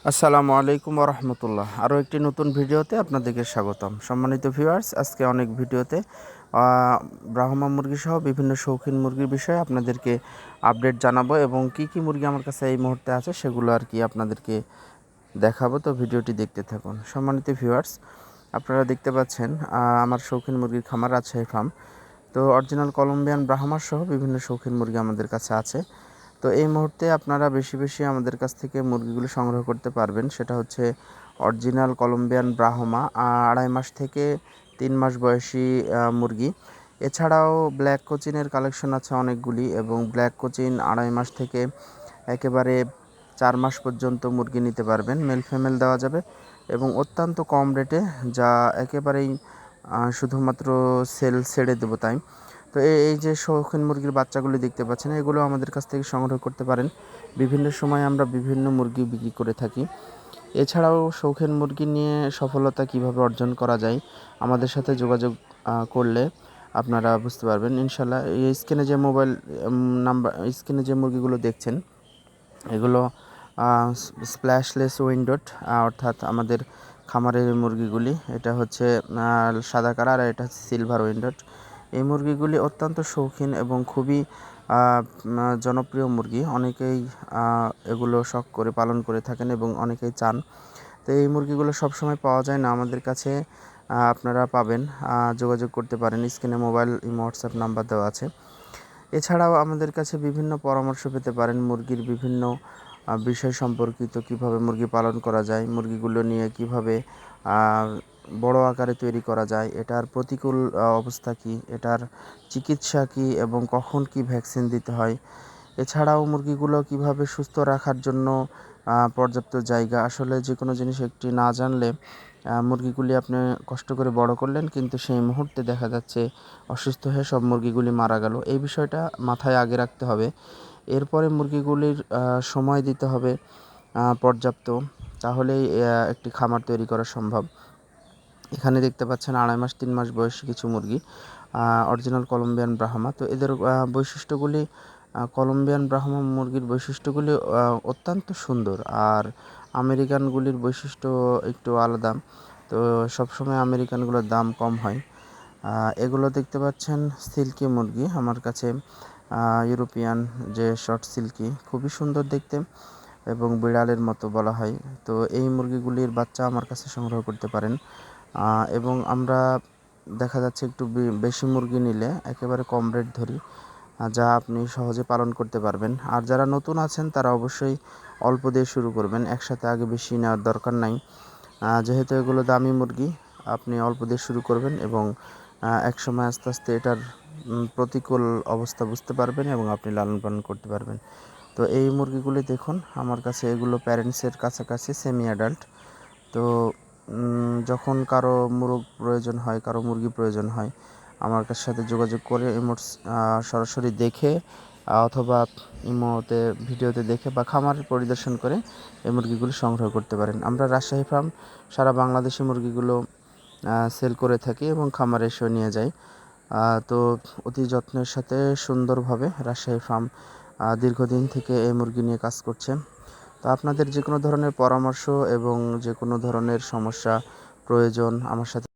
আসসালামু আলাইকুম রহমতুল্লাহ। আরও একটি নতুন ভিডিওতে আপনাদেরকে স্বাগতম। সম্মানিত ভিউয়ার্স, আজকে অনেক ভিডিওতে ব্রাহ্মা মুরগি সহ বিভিন্ন শৌখিন মুরগির বিষয়ে আপনাদেরকে আপডেট জানাবো এবং কি কি মুরগি আমার কাছে এই মুহূর্তে আছে সেগুলো আর কি আপনাদেরকে দেখাবো। তো ভিডিওটি দেখতে থাকুন। সম্মানিত ভিউয়ার্স, আপনারা দেখতে পাচ্ছেন আমার শৌখিন মুরগির খামার রাজশাহী ফার্ম। তো অরিজিনাল কলম্বিয়ান ব্রাহ্মা সহ বিভিন্ন শৌখিন মুরগি আমাদের কাছে আছে। তো এই মুহূর্তে আপনারা বেশি বেশি আমাদের কাছ থেকে মুরগিগুলো সংগ্রহ করতে পারবেন। সেটা হচ্ছে অরিজিনাল কলম্বিয়ান ব্রাহ্মা 2.5 মাস থেকে 3 মাস বয়সী মুরগি। এছাড়াও ব্ল্যাক কোচিনের কালেকশন আছে অনেকগুলি, এবং ব্ল্যাক কোচিন 2.5 মাস থেকে একেবারে 4 মাস পর্যন্ত মুরগি নিতে পারবেন। মেল ফিমেল দেওয়া যাবে এবং অত্যন্ত কম রেটে, যা একেবারেই শুধুমাত্র সেল ছেড়ে দেবো তাই। তো এই যে শৌখিন মুরগির বাচ্চাগুলি দেখতে পাচ্ছেন, এগুলো আমাদের কাছ থেকে সংগ্রহ করতে পারেন। বিভিন্ন সময় আমরা বিভিন্ন মুরগি বিক্রি করে থাকি। এছাড়াও শৌখিন মুরগি নিয়ে সফলতা কিভাবে অর্জন করা যায় আমাদের সাথে যোগাযোগ করলে আপনারা বুঝতে পারবেন ইনশাল্লাহ। এই স্ক্রিনে যে মোবাইল নাম্বার, স্ক্রিনে যে মুরগিগুলো দেখছেন, এগুলো স্প্ল্যাশলেস উইন্ডোড, অর্থাৎ আমাদের খামারের মুরগিগুলি। এটা হচ্ছে সাদা কালার, আর এটা হচ্ছে সিলভার উইন্ডোড। এই মুরগিগুলি অত্যন্ত শৌখিন এবং খুবই জনপ্রিয় মুরগি। অনেকেই এগুলো শখ করে পালন করে থাকেন এবং অনেকেই চান। তো এই মুরগিগুলো সবসময় পাওয়া যায় না আমাদের কাছে। আপনারা পাবেন, যোগাযোগ করতে পারেন। স্ক্রিনে মোবাইল হোয়াটসঅ্যাপ নাম্বার দেওয়া আছে। এছাড়াও আমাদের কাছে বিভিন্ন পরামর্শ পেতে পারেন মুরগির বিভিন্ন বিষয় সম্পর্কিত, কিভাবে মুরগি পালন করা যায়, মুরগিগুলো নিয়ে কিভাবে বড় আকারে তৈরি করা যায়, এটার প্রতিকূল অবস্থা কী, এটার চিকিৎসা কী এবং কখন কি ভ্যাকসিন দিতে হয়। এছাড়াও মুরগিগুলো কিভাবে সুস্থ রাখার জন্য পর্যাপ্ত জায়গা। আসলে যে কোনো জিনিস একটি না জানলে মুরগিগুলি আপনি কষ্ট করে বড় করলেন, কিন্তু সেই মুহূর্তে দেখা যাচ্ছে অসুস্থ হয়ে সব মুরগিগুলি মারা গেল। এই বিষয়টা মাথায় আগে রাখতে হবে। এরপরে মুরগিগুলির সময় দিতে হবে পর্যাপ্ত, তাহলেই একটি খামার তৈরি করা সম্ভব। এখানে দেখতে পাচ্ছেন 2.5 মাস 3 মাস বয়সী কিছু মুরগি, অরিজিনাল কলম্বিয়ান ব্রাহ্মা। তো এদের বৈশিষ্ট্যগুলি, কলম্বিয়ান ব্রাহ্মা মুরগির বৈশিষ্ট্যগুলি অত্যন্ত সুন্দর, আর আমেরিকানগুলির বৈশিষ্ট্য একটু আলাদা। তো সবসময় আমেরিকানগুলোর দাম কম হয়। এগুলো দেখতে পাচ্ছেন সিল্কি মুরগি আমার কাছে, ইউরোপিয়ান যে শর্ট সিল্কি, খুবই সুন্দর দেখতে এবং বিড়ালের মতো বলা হয়। তো এই মুরগিগুলির বাচ্চা আমার কাছে সংগ্রহ করতে পারেন। এবং আমরা দেখা যাচ্ছে একটু বেশি মুরগি নিলে একেবারে কম রেট ধরি, যা আপনি সহজে পালন করতে পারবেন। আর যারা নতুন আছেন তারা অবশ্যই অল্প দিয়ে শুরু করবেন, একসাথে আগে বেশি নেওয়ার দরকার নাই। যেহেতু এগুলো দামি মুরগি, আপনি অল্প দিয়ে শুরু করবেন এবং একসময় আস্তে আস্তে এটার প্রতিকূল অবস্থা বুঝতে পারবেন এবং আপনি লালন পালন করতে পারবেন। তো এই মুরগিগুলি দেখুন আমার কাছে, এগুলো প্যারেন্টসের কাছাকাছি সেমি অ্যাডাল্ট। তো যখন কারো প্রয়োজন হয়, কারো মুরগি প্রয়োজন হয়, আমার সাথে যোগাযোগ করে সরাসরি দেখে অথবা ইমোতে ভিডিওতে দেখে বা খামার পরিদর্শন করে এই মুরগিগুলো সংগ্রহ করতে পারেন। আমরা রাজশাহী ফার্ম সারা বাংলাদেশি মুরগিগুলো সেল করে থাকি এবং খামারে এসেও নিয়ে যাই। তো অতি যত্নের সাথে সুন্দরভাবে রাজশাহী ফার্ম দীর্ঘদিন থেকে এই মুরগি নিয়ে কাজ করছে। তো আপনাদের যে কোনো ধরনের পরামর্শ এবং যে কোনো ধরনের সমস্যা প্রয়োজন আমার সাথে